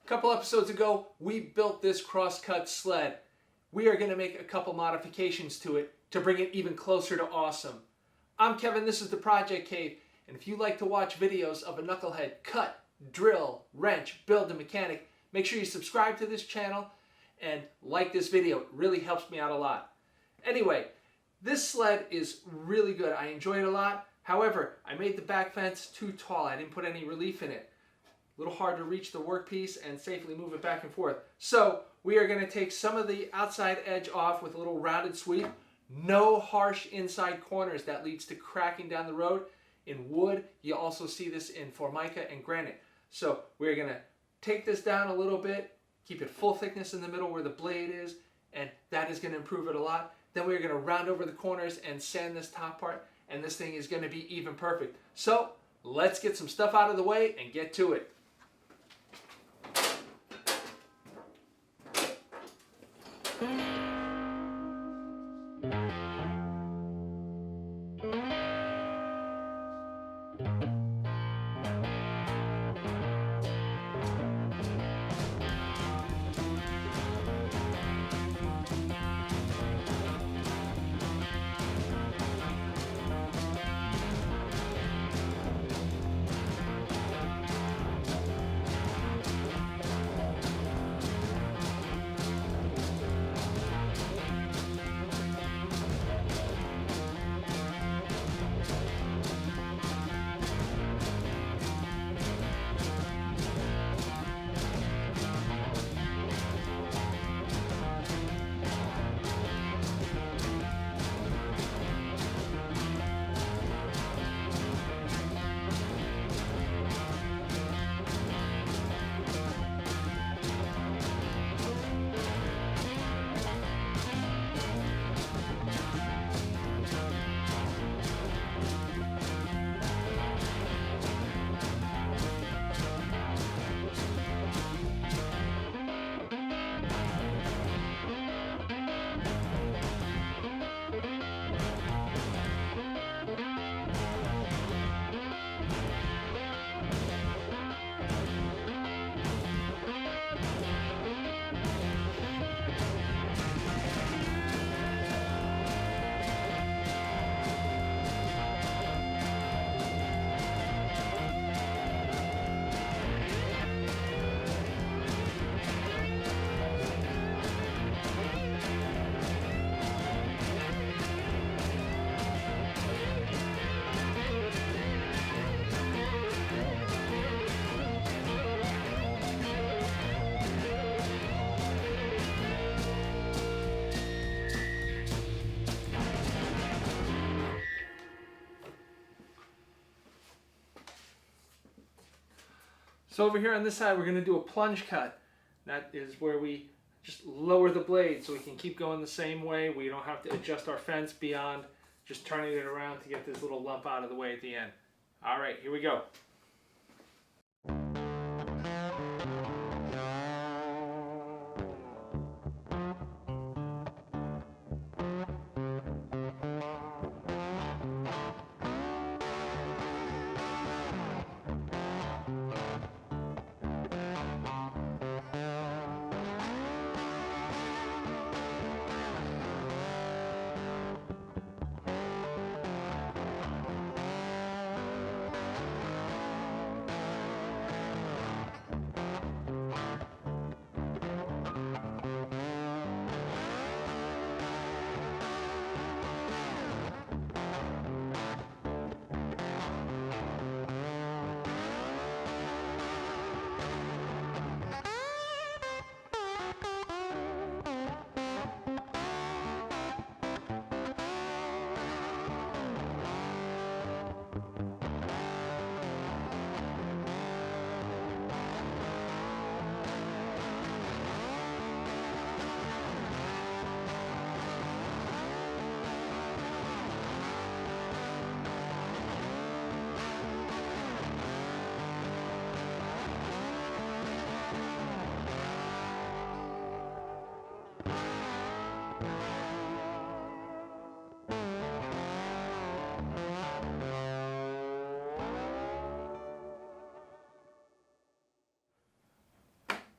couple episodes ago, we built this crosscut sled. We are going to make a couple modifications to it to bring it even closer to awesome. I'm Kevin, this is the Project Cave, and if you like to watch videos of a knucklehead cut, drill, wrench, build, and mechanic, make sure you subscribe to this channel and like this video. It really helps me out a lot. Anyway, this sled is really good. I enjoy it a lot. However, I made the back fence too tall. I didn't put any relief in it. A little hard to reach the workpiece and safely move it back and forth. So we are going to take some of the outside edge off with a little rounded sweep. No harsh inside corners. That leads to cracking down the road. In wood, you also see this in formica and granite. So we're going to take this down a little bit, keep it full thickness in the middle where the blade is, and that is going to improve it a lot. Then we're going to round over the corners and sand this top part, and this thing is going to be even perfect. So let's get some stuff out of the way and get to it. So over here on this side, we're going to do a plunge cut. That is where we just lower the blade so we can keep going the same way. We don't have to adjust our fence beyond just turning it around to get this little lump out of the way at the end. All right, here we go.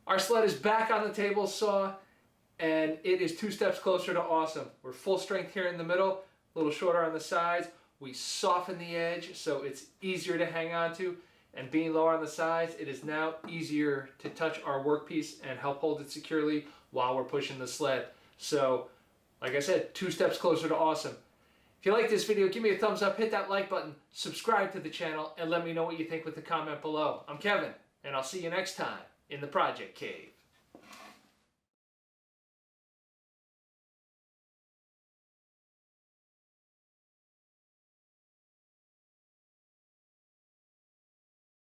Our sled is back on the table saw, and it is 2 steps closer to awesome. We're full strength here in the middle, a little shorter on the sides. We soften the edge so it's easier to hang on to, and being lower on the sides, it is now easier to touch our workpiece and help hold it securely while we're pushing the sled. So, like I said, 2 steps closer to awesome. If you like this video, give me a thumbs up, hit that like button, subscribe to the channel, and let me know what you think with the comment below. I'm Kevin, and I'll see you next time in the Project Cave.